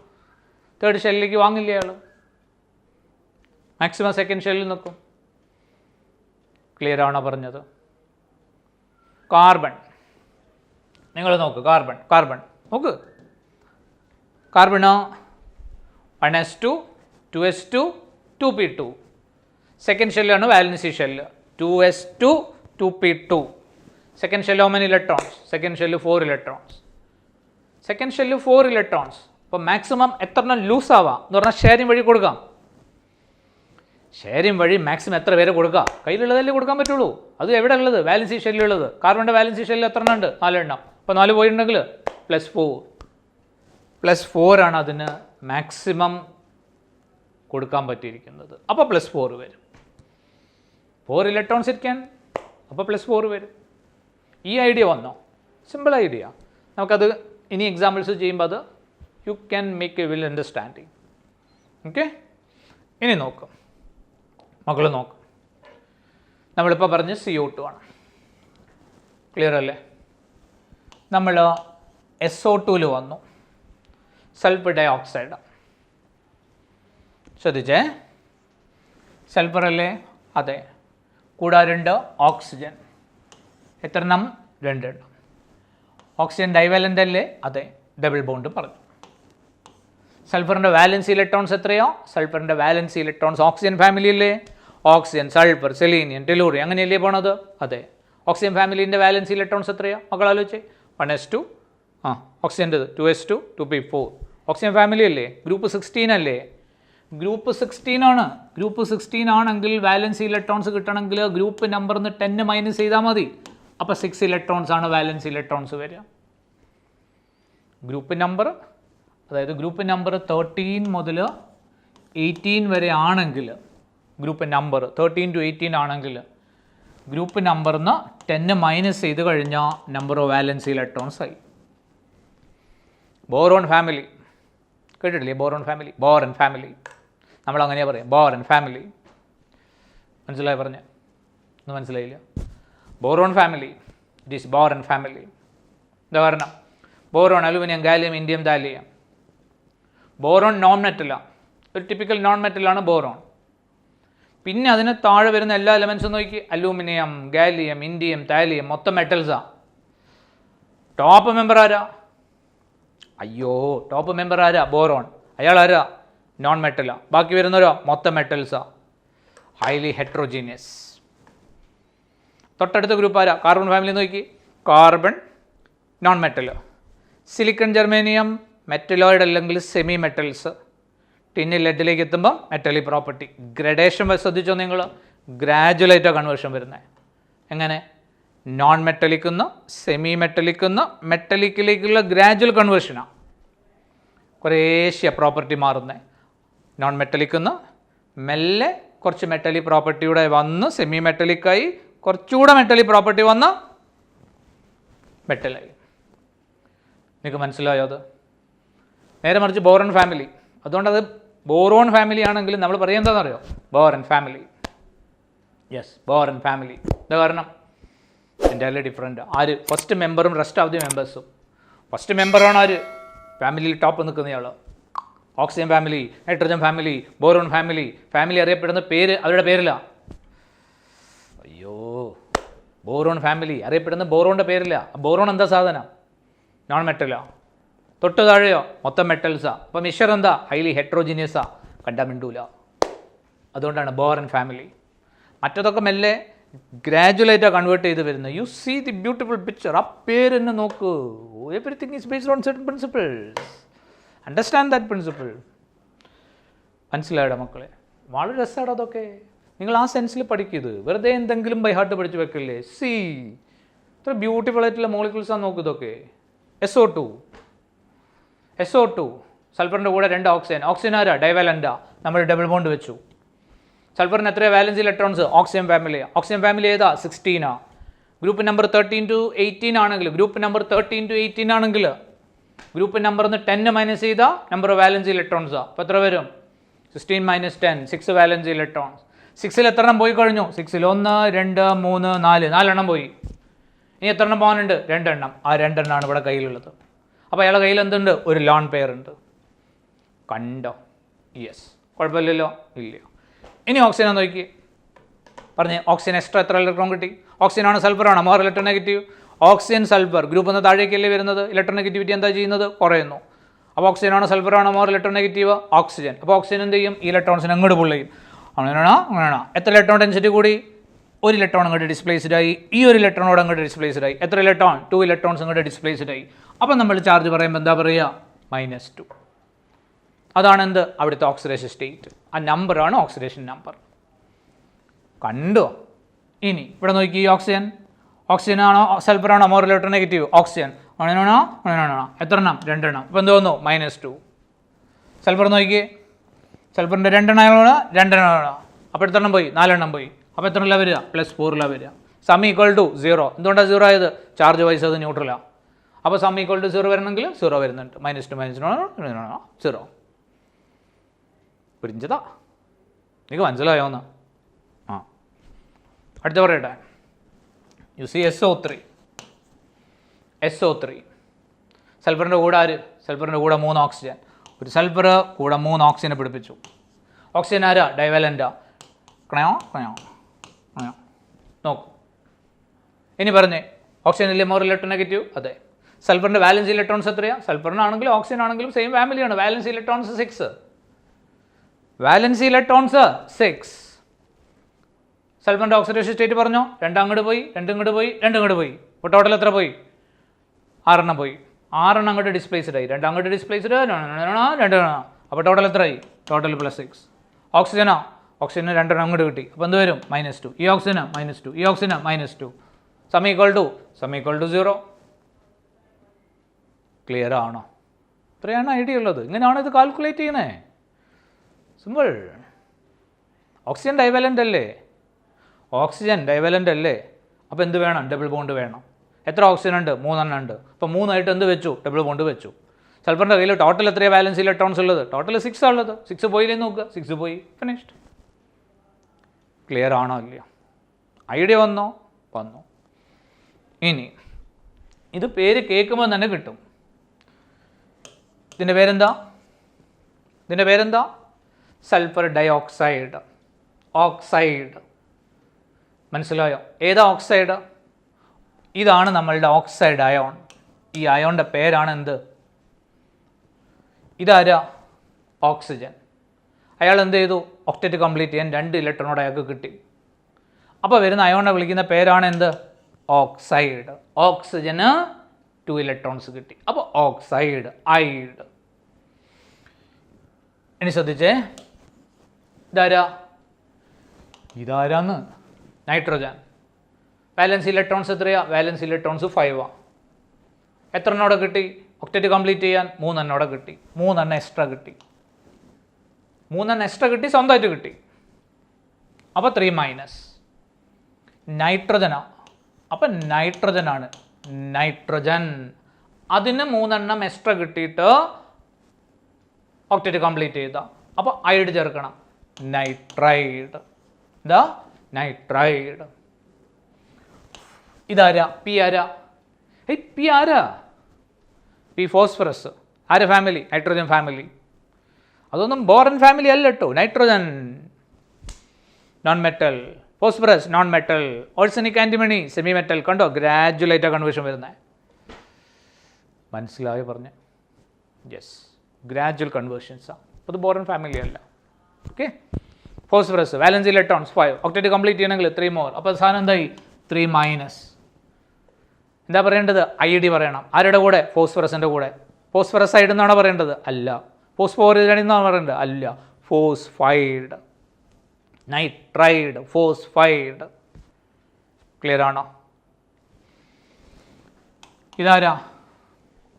തേർഡ് ഷെല്ലിലേക്ക് വാങ്ങില്ല അയാൾ. മാക്സിമം സെക്കൻഡ് ഷെല്ലിൽ നിൽക്കും. ക്ലിയർ ആണോ പറഞ്ഞത്? കാർബൺ നിങ്ങൾ നോക്ക്. കാർബൺ നോക്ക്. Carbon 1s2, 2s2, 2p2. Second ഷെല്ലാണ് valency shell. 2s2, 2p2. Second shell how many electrons? Second shell 4 electrons. അപ്പോൾ മാക്സിമം എത്ര എണ്ണം ലൂസ് ആവാം എന്ന് പറഞ്ഞാൽ ഷെയറിംഗ് വഴി കൊടുക്കാം. ഷെയറിംഗ് വഴി മാക്സിമം എത്ര പേരെ കൊടുക്കാം? കയ്യിലുള്ളതല്ലേ കൊടുക്കാൻ പറ്റുള്ളൂ. അത് എവിടെ ഉള്ളത്? വാലൻസി ഷെല്ലുള്ളത്. കാർബണിൻ്റെ വാലൻസി ഷെല്ലിൽ എത്ര എണ്ണം ഉണ്ട്? 4 എണ്ണം. അപ്പോൾ 4 പോയിട്ടുണ്ടെങ്കിൽ +4 ആണ് അതിന് മാക്സിമം കൊടുക്കാൻ പറ്റിയിരിക്കുന്നത്. അപ്പോൾ +4 വരും. 4 ഇലക്ട്രോൺസ് ഇരിക്കാൻ, അപ്പോൾ +4 വരും. ഈ ഐഡിയ വന്നോ? Simple idea. നമുക്കത് ഇനി എക്സാമ്പിൾസ് ചെയ്യുമ്പോൾ അത് you can make A will understanding. Okay, ഇനി നോക്കാം. മക്കൾ നോക്കാം. നമ്മളിപ്പോൾ പറഞ്ഞ് CO2 ആണ്. ക്ലിയർ അല്ലേ? നമ്മൾ SO2 വന്നു. Sulphur dioxide. ശ്രദ്ധിച്ചേ, സൾഫർ അല്ലേ? അതെ. കൂടാതെ 2 ഓക്സിജൻ. എത്ര എണ്ണം? 2 എണ്ണം. ഓക്സിജൻ ഡൈവാലൻ്റ് അല്ലേ? അതെ. ഡബിൾ ബോണ്ട് പറഞ്ഞു. സൾഫറിൻ്റെ വാലൻസി ഇലക്ട്രോൺസ് എത്രയോ? സൾഫറിൻ്റെ വാലൻസി ഇലക്ട്രോൺസ് ഓക്സിജൻ ഫാമിലി അല്ലേ? ഓക്സിജൻ, സൾഫർ, സെലീനിയം, ടെലൂറിയം അങ്ങനെയല്ലേ പോണത്? അതെ. ഓക്സിജൻ ഫാമിലീൻ്റെ വാലൻസി ഇലക്ട്രോൺസ് എത്രയോ? മക്കൾ ആലോചിച്ച്. 1s2, ഓക്സിജൻ്റെത് 2s2, 2p4. Oxygen family അല്ലേ? ഗ്രൂപ്പ് 16 അല്ലേ? ഗ്രൂപ്പ് 16 ആണ്. ഗ്രൂപ്പ് 16 ആണെങ്കിൽ വാലൻസി ഇലക്ട്രോൺസ് കിട്ടണമെങ്കിൽ ഗ്രൂപ്പ് നമ്പറിന്ന് 10 മൈനസ് ചെയ്താൽ മതി. അപ്പോൾ 6 ഇലക്ട്രോൺസ് ആണ് വാലൻസി ഇലക്ട്രോൺസ് വരിക. ഗ്രൂപ്പ് നമ്പർ, അതായത് ഗ്രൂപ്പ് നമ്പർ 13 മുതൽ 18 വരെ ആണെങ്കിൽ, ഗ്രൂപ്പ് നമ്പർ 13 to 18 ആണെങ്കിൽ ഗ്രൂപ്പ് നമ്പറിന്ന് 10 മൈനസ് ചെയ്ത് കഴിഞ്ഞാൽ നമ്പർ ഓഫ് വാലൻസി ഇലക്ട്രോൺസ് ആയി. ബോറോൺ ഫാമിലി കേട്ടിട്ടില്ലേ? ബോറോൺ ഫാമിലി നമ്മളങ്ങനെയാണ് പറയാം. ബോറോൺ ഫാമിലി മനസ്സിലായി? പറഞ്ഞ ഒന്നും മനസ്സിലായില്ല? Boron family, it is boron family. എന്താ കാരണം? Boron, aluminium, gallium, indium, thallium. Boron non മെറ്റലാണ്. ഒരു ടിപ്പിക്കൽ നോൺ മെറ്റലാണ് ബോറോൺ. പിന്നെ അതിന് താഴെ വരുന്ന എല്ലാ എലമെൻസും നോക്കി. അലൂമിനിയം, ഗാലിയം, ഇൻഡിയം, താലിയം മൊത്തം മെറ്റൽസാണ്. ടോപ്പ് മെമ്പർ ആരാ? ടോപ്പ് മെമ്പർ ആരാ? ബോറോൺ. അയാൾ ആരാ? നോൺ മെറ്റലാണ്. ബാക്കി വരുന്നവരോ? മൊത്തം മെറ്റൽസാണ്. Highly heterogeneous. തൊട്ടടുത്ത ഗ്രൂപ്പ് ആരാ? കാർബൺ ഫാമിലി നോക്കി. Carbon, non metal. Silicon, germanium metalloid അല്ലെങ്കിൽ സെമി മെറ്റൽസ്. ടിന്ന് ലെഡിലേക്ക് എത്തുമ്പം മെറ്റലിക് പ്രോപ്പർട്ടി. ഗ്രഡേഷൻ ശ്രദ്ധിച്ചോ നിങ്ങൾ, ഗ്രാജുവലായിട്ടോ കൺവേർഷൻ വരുന്നത്. എങ്ങനെ? നോൺ മെറ്റലിക്കുന്ന, സെമി മെറ്റലിക്കുന്ന, മെറ്റലിക്കിലേക്കുള്ള ഗ്രാജുവൽ കൺവേർഷനാണ്. കുറേശ്ശെ പ്രോപ്പർട്ടി മാറുന്നത്. നോൺ മെറ്റലിക്കുന്ന മെല്ലെ കുറച്ച് മെറ്റലിക് പ്രോപ്പർട്ടിയുടെ വന്ന് സെമി മെറ്റലിക്കായി, കുറച്ചുകൂടെ മെറ്റലിക് പ്രോപ്പർട്ടി വന്ന് മെറ്റലായി. നിങ്ങൾക്ക് മനസ്സിലായോ അത്? നേരെ മറിച്ച് ബോറോൺ ഫാമിലി. അതുകൊണ്ടത് ബോറോൺ ഫാമിലി ആണെങ്കിലും നമ്മൾ പറയുക എന്താണെന്നറിയോ? Boron family. Yes, boron family. എന്താ കാരണം? Entirely different. ആര്? ഫസ്റ്റ് മെമ്പറും റെസ്റ്റ് ഓഫ് ദി മെമ്പേഴ്സും. ഫസ്റ്റ് മെമ്പറാണ് ആര്? ഫാമിലിയിൽ ടോപ്പ് നിൽക്കുന്നയാൾ. Oxygen family, nitrogen family, boron family. Family അറിയപ്പെടുന്ന പേര് അവരുടെ പേരില്ല. അയ്യോ, ബോറോൺ ഫാമിലി അറിയപ്പെടുന്ന ബോറോണിൻ്റെ പേരില്ല. ബോറോൺ എന്താ സാധനം? നോൺ മെറ്റലാ. തൊട്ട് താഴെയോ മൊത്തം മെറ്റൽസാ. അപ്പം മിക്സ്ചർ എന്താ? ഹൈലി ഹെട്രോജീനിയസാ, കണ്ടാൽ മിണ്ടൂല. അതുകൊണ്ടാണ് ബോറൻ ഫാമിലി. മറ്റതൊക്കെ മെല്ലെ ഗ്രാജുവലായിട്ടാണ് കൺവേർട്ട് ചെയ്ത് വരുന്നത്. You see the beautiful picture. ആ പേര് തന്നെ നോക്ക്. Everything is based on certain principles. Understand that principle. മനസ്സിലായോ മക്കളെ? വളരെ രസമാണ് അതൊക്കെ. നിങ്ങൾ ആ സെൻസിൽ പഠിക്കുന്നത്. വെറുതെ എന്തെങ്കിലും ബൈ ഹാർട്ട് പഠിച്ച് വെക്കല്ലേ. സി, ഇത്ര ബ്യൂട്ടിഫുൾ ആയിട്ടുള്ള മോളിക്യൂൾസാണ് നോക്ക് ഇതൊക്കെ. SO2 സൾഫറിൻ്റെ കൂടെ 2 ഓക്സിജൻ. ഓക്സിജൻ ആരാ? ഡൈവാലൻ്റാ. നമ്മൾ ഡബിൾ ബോണ്ട് വെച്ചു. സൾഫറിന് എത്ര valency electrons? Oxygen family. Oxygen family ഏതാ? 16 ഗ്രൂപ്പ് നമ്പർ 13 to 18 ആണെങ്കിൽ, ഗ്രൂപ്പ് നമ്പർ 13 to 18 ആണെങ്കിൽ ഗ്രൂപ്പ് നമ്പറിന്ന് 10 മൈനസ് ചെയ്താൽ നമ്പർ വാലൻസി ഇലക്ട്രോൺസാ. അപ്പോൾ എത്ര വരും? 16 - 10, 6 വാലൻസി ഇലക്ട്രോൺസ്. 6ൽ എത്ര എണ്ണം പോയി കഴിഞ്ഞു? 6ൽ 1, 2, 3, 4, 4 എണ്ണം പോയി. ഇനി എത്ര എണ്ണം പോകാനുണ്ട്? 2 എണ്ണം. ആ 2 എണ്ണമാണ് ഇവിടെ കയ്യിലുള്ളത്. അപ്പോൾ അയാളുടെ കയ്യിൽ എന്തുണ്ട്? ഒരു ലോൺ പെയർ ഉണ്ട്. കണ്ടോ? യെസ്. കുഴപ്പമില്ലല്ലോ? ഇല്ല. ഇനി ഓക്സിജൻ നോക്കി പറഞ്ഞേ. ഓക്സിജൻ എക്സ്ട്രാ എത്ര ഇലക്ട്രോൺ കിട്ടി? ഓക്സിജൻ ആണ് സൾഫറാണ്? More electronegative. Oxygen sulphur group ഒന്ന് താഴേക്കല്ലേ വരുന്നത്. ഇലക്ട്രോനെഗറ്റിവിറ്റി എന്താ ചെയ്യുന്നത്? കുറയുന്നു. അപ്പോൾ ഓക്സിജൻ ആണ് സൾഫറാണ് മോർ ഇലക്ട്രോനെഗറ്റീവ്? ഓക്സിജൻ. അപ്പോൾ ഓക്സിജൻ എന്ത് ചെയ്യും? ഈ ഇലക്ട്രോൺസിന് അങ്ങോട്ട് പുൾ ചെയ്യും. അങ്ങനെയാണോ? എത്ര ഇലക്ട്രോൺ ഡെൻസിറ്റി കൂടി? 1 ഇലക്ട്രോൺ അങ്ങോട്ട് ഡിസ്പ്ലേസ്ഡ് ആയി. ഈ ഒരു ഇലക്ട്രോണോട് അങ്ങോട്ട് ഡിസ്പ്ലേസ്ഡ് ആയി. എത്ര ഇലക്ട്രോൺ? 2 ഇലക്ട്രോൺസ് അങ്ങോട്ട് ഡിസ്പ്ലേസ്ഡ് ആയി. അപ്പം നമ്മൾ ചാർജ് പറയുമ്പോൾ എന്താ പറയുക? -2. അതാണ് എന്ത്? അവിടുത്തെ ഓക്സിഡേഷൻ സ്റ്റേറ്റ്. ആ നമ്പറാണ് ഓക്സിഡേഷൻ നമ്പർ. കണ്ടോ? ഇനി ഇവിടെ നോക്കി. ഓക്സിജൻ ആണോ സൾഫറാണോ മോർ ഇലക്ട്രോനെഗറ്റീവ്? ഓക്സിജൻ. അങ്ങനെയാണോ? എത്ര എണ്ണം? 2 എണ്ണം. അപ്പോൾ എന്ത് വന്നു? -2. സൾഫർ നോക്കി. സൾഫറിൻ്റെ 2 എണ്ണമാണ്. 2 എണ്ണമാണ്. അപ്പോൾ എത്ര എണ്ണം പോയി? 4 എണ്ണം പോയി. അപ്പോൾ എത്ര എണ്ണം വരിക? +4 വരിക. Sum equal to 0. എന്തുകൊണ്ടാണ് 0 ആയത്? ചാർജ് വൈസ് അത് ന്യൂട്രലാണ്. അപ്പോൾ സം ഈക്വൽ ടു 0 വരണമെങ്കിൽ 0 വരുന്നുണ്ട്. -2 0. പിരിഞ്ചതാ. നിങ്ങൾക്ക് മനസ്സിലായോ എന്ന്? അടുത്ത പറയട്ടെ. U C SO3. സൾഫറിൻ്റെ കൂടെ ആര്? സൾഫറിൻ്റെ കൂടെ 3 ഓക്സിജൻ. ഒരു സൾഫർ കൂടെ 3 ഓക്സിജനെ പിടിപ്പിച്ചു. ഓക്സിജൻ ആരാ? ഡൈവാലൻ്റാ. കണയോ നോക്കൂ. ഇനി പറഞ്ഞേ, ഓക്സിജൻ ഇല്ലേ മോർ ഇലക്ട്രോനെഗറ്റീവ്? അതെ. സൾഫറിൻ്റെ വാലൻസി ഇലക്ട്രോൺസ് എത്രയാണ്? സൾഫറിനാണെങ്കിലും ഓക്സിജൻ ആണെങ്കിലും സെയിം ഫാമിലിയാണ്. Valency electrons 6. Valency electrons 6. സൾഫറിൻ്റെ ഓക്സിഡേഷൻ സ്റ്റേറ്റ് പറഞ്ഞോ? 2 അങ്ങോട്ട് പോയി, 2 ഇങ്ങോട്ട് പോയി, 2 ഇങ്ങോട്ട് പോയി. അപ്പോൾ ടോട്ടൽ എത്ര പോയി? 6 എണ്ണം പോയി. 6 എണ്ണം അങ്ങോട്ട് ഡിസ്പ്ലേസ്ഡ് ആയി. 2 അങ്ങോട്ട് ഡിസ്പ്ലേസ്ഡ്, 2 എണ്ണം. അപ്പോൾ ടോട്ടൽ എത്രയായി? ടോട്ടൽ +6. ഓക്സിജനോ? ഓക്സിജന് 2 എണ്ണം അങ്ങോട്ട് കിട്ടി. അപ്പോൾ എന്ത് വരും? -2. ഈ ഓക്സിജന് -2. ഈ ഓക്സിജന് -2. Sum equal to 0. ക്ലിയർ ആണോ? ഇത്രയാണ് ഐഡിയ ഉള്ളത്. ഇങ്ങനെയാണ് ഇത് കാൽക്കുലേറ്റ് ചെയ്യുന്നത്. സിമ്പിൾ. ഓക്സിജൻ ഡൈവാലൻ്റ് അല്ലേ? അപ്പോൾ എന്ത് വേണം? ഡബിൾ ബോണ്ട് വേണം. എത്ര ഓക്സിജൻ ഉണ്ട്? 3 എണ്ണം ഉണ്ട്. അപ്പോൾ 3 ആയിട്ട് എന്ത് വെച്ചു? ഡബിൾ ബോണ്ട് വെച്ചു. സൾഫറിൻ്റെ കയ്യിൽ ടോട്ടൽ എത്രയാണ് വാലൻസി ഇലക്ട്രോൺസ് ഉള്ളത്? ടോട്ടൽ 6 ആണ് ഉള്ളത്. 6 പോയില്ലേ നോക്കുക. 6 പോയി. ഫിനിഷ്ഡ്. ക്ലിയർ ആണോ? ഇല്ലയോ? ഐഡിയ വന്നു. ഇനി ഇത് പേര് കേൾക്കുമ്പോൾ തന്നെ കിട്ടും. ഇതിൻ്റെ പേരെന്താ? Sulphur dioxide. മനസ്സിലായോ? ഏതാ ഓക്സൈഡ്? ഇതാണ് നമ്മളുടെ ഓക്സൈഡ് അയോൺ. ഈ അയോണിൻ്റെ പേരാണ് എന്ത്? ഇതാരാ? ഓക്സിജൻ. അയാൾ എന്ത് ചെയ്തു? ഒക്ടറ്റ് കംപ്ലീറ്റ് ചെയ്യാൻ 2 ഇലക്ട്രോണോട് അയാൾക്ക് കിട്ടി. അപ്പോൾ വരുന്ന അയോണിനെ വിളിക്കുന്ന പേരാണ് എന്ത്? ഓക്സൈഡ്. ഓക്സിജന് 2 ഇലക്ട്രോൺസ് കിട്ടി. അപ്പോൾ ഓക്സൈഡ്, ഐഡ്. ഇനി ശ്രദ്ധിച്ചേ, ഇതാരാന്ന്? നൈട്രജൻ. വാലൻസ് ഇലക്ട്രോൺസ് എത്രയാ? വാലൻസ് ഇലക്ട്രോൺസ് 5 എത്ര എണ്ണോടെ കിട്ടി? ഒക്ടറ്റ് കംപ്ലീറ്റ് ചെയ്യാൻ 3 എണ്ണോടെ കിട്ടി. 3 എണ്ണം എക്സ്ട്രാ കിട്ടി. 3 എണ്ണം എക്സ്ട്രാ കിട്ടി, സ്വന്തമായിട്ട് കിട്ടി. അപ്പോൾ 3 മൈനസ്. നൈട്രജനാ. അപ്പം നൈട്രജനാണ്. നൈട്രജൻ അതിന് 3 എണ്ണം എക്സ്ട്രാ കിട്ടിയിട്ട് ഒക്ടറ്റ് കംപ്ലീറ്റ് ചെയ്ത. അപ്പോൾ ഐഡ് ചേർക്കണം. നൈട്രൈഡ്. ഇതാ നൈട്രൈഡ്. ഇതാരാ? പി ആരാ? പി ആരാ? P phosphorus. ആരെ ഫാമിലി? Nitrogen family. അതൊന്നും ബോറൻ ഫാമിലി അല്ല കേട്ടോ. Nitrogen non metal, phosphorus non metal, arsenic antimony semi metal. കണ്ടോ ഗ്രാജുവലായിട്ടാണ് കൺവേർഷൻ വരുന്നത്. മനസ്സിലായി പറഞ്ഞ്? യെസ്, ഗ്രാജുവൽ കൺവേർഷൻസാണ്. അത് ബോറൻ ഫാമിലി അല്ല. Okay. Phosphorus valence electrons 5 octet complete ചെയ്യണമെങ്കിൽ 3 മോർ. അപ്പോൾ സാധനം എന്തായി? 3 മൈനസ്. എന്താ പറയേണ്ടത്? ഐ ഡി പറയണം. ആരുടെ കൂടെ? ഫോസ്ഫറസിൻ്റെ കൂടെ. ഫോസ്ഫറസ് ഐഡ് എന്നാണോ പറയേണ്ടത്? അല്ല. ഫോസ്ഫോറൈഡ് എന്നാണ് പറയേണ്ടത്? അല്ല. Phosphide, nitride, phosphide. ക്ലിയർ ആണോ? ഇതാരാ?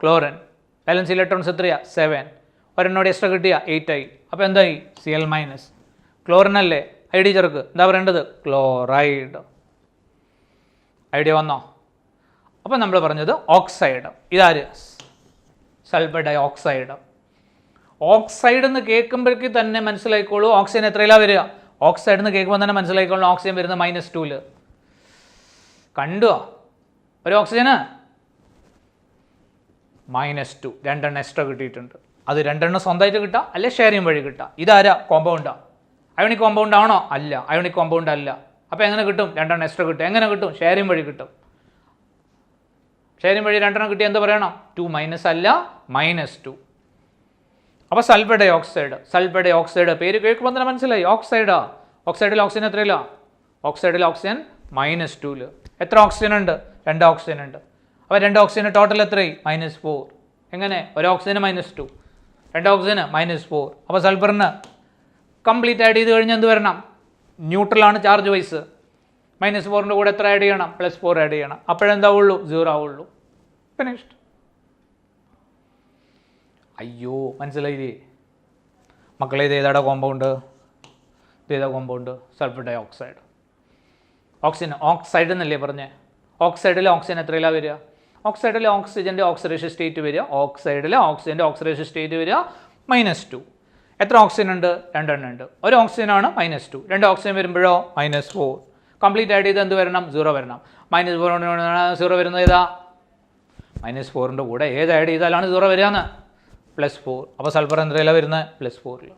ക്ലോറിൻ. വാലൻസ് ഇലക്ട്രോൺസ് എത്രയാ? 7. ഒരെണ്ണോട് എക്സ്ട്രാ കിട്ടിയ 8 ആയി. അപ്പോൾ എന്തായി? Cl minus. ക്ലോറിൻ അല്ലേ? ഐ ഡി ചേർക്ക്. എന്താ പറയേണ്ടത്? ക്ലോറൈഡ്. ഐഡിയ വന്നോ? അപ്പം നമ്മൾ പറഞ്ഞത് ഓക്സൈഡ്. ഇതാര്? Sulphur dye oxide. ഓക്സൈഡ് എന്ന് കേൾക്കുമ്പോഴേക്ക് തന്നെ മനസ്സിലായിക്കോളൂ ഓക്സിജൻ എത്രയിലാണ് വരിക. ഓക്സൈഡ് എന്ന് കേൾക്കുമ്പോൾ തന്നെ മനസ്സിലായിക്കോളൂ ഓക്സിജൻ വരുന്നത് -2. കണ്ടോ? ഒരു ഓക്സിജന് -2. 2 എണ്ണം എക്സ്ട്രാ കിട്ടിയിട്ടുണ്ട്. അത് 2 എണ്ണം സ്വന്തമായിട്ട് കിട്ടുക, അല്ലെ ഷെയറിങ് വഴി കിട്ടുക. ഇതാരാ? കോമ്പൗണ്ടാ. അയോണിക് കോമ്പൗണ്ട് ആണോ? അല്ല. അയോണിക് കോമ്പൗണ്ട് അല്ല. അപ്പോൾ എങ്ങനെ കിട്ടും? 2 എണ്ണം എക്സ്ട്രാ കിട്ടും. എങ്ങനെ കിട്ടും? ഷെയറിങ് വഴി കിട്ടും. ഷെയറിങ് വഴി 2 എണ്ണം കിട്ടിയാൽ എന്ത് പറയണം? 2 മൈനസ് അല്ല, -2. അപ്പോൾ sulphur dioxide. Sulphur dioxide പേര് കേൾക്കുമ്പോൾ തന്നെ മനസ്സിലായി ഓക്സൈഡാ. ഓക്സൈഡിൽ ഓക്സിജൻ എത്രയില്ല? ഓക്സൈഡിൽ ഓക്സിജൻ -2. എത്ര ഓക്സിജൻ ഉണ്ട്? 2 ഓക്സിജൻ ഉണ്ട്. അപ്പോൾ 2 ഓക്സിജൻ ടോട്ടൽ എത്രയായി? -4. എങ്ങനെ? ഒരു ഓക്സിജന് -2, 2 ഓക്സിജന് -4. അപ്പോൾ സൾഫറിന് കംപ്ലീറ്റ് ആഡ് ചെയ്ത് കഴിഞ്ഞാൽ എന്ത് വരണം? ന്യൂട്രലാണ് ചാർജ് വൈസ്. -4ൻ്റെ കൂടെ എത്ര ആഡ് ചെയ്യണം? +4 ആഡ് ചെയ്യണം. അപ്പോഴെന്താവുള്ളൂ? 0 ആവുള്ളൂ. ഫിനിഷ്ഡ്. അയ്യോ, മനസ്സിലായില്ലേ മക്കളെ? ഇത് ഏതാടാ കോമ്പൗണ്ട്? ഇത് ഏതാ compound? Sulphur dioxide. Oxygen oxide എന്നല്ലേ പറഞ്ഞേ? ഓക്സൈഡിലെ ഓക്സിജൻ എത്രയിലാണ് വരിക? ഓക്സൈഡിലെ ഓക്സിജൻ്റെ ഓക്സിഡേഷൻ സ്റ്റേറ്റ് വരിക. ഓക്സൈഡിലെ ഓക്സിജൻ്റെ ഓക്സിഡേഷൻ സ്റ്റേറ്റ് വരിക -2. എത്ര ഓക്സിജൻ ഉണ്ട്? 2 എണ്ണം ഉണ്ട്. ഒരു ഓക്സിജനാണ് -2. 2 ഓക്സിജൻ വരുമ്പോഴോ -4. കംപ്ലീറ്റ് ആഡ് ചെയ്ത് എന്ത് വരണം? 0 വരണം. -4 0 വരുന്നത് ഏതാ? -4ൻ്റെ കൂടെ ഏത് ആഡ് ചെയ്താലാണ് 0 വരികയെന്ന്? +4. അപ്പോൾ സൾഫർ എന്തിലാണ് വരുന്നത്? +4.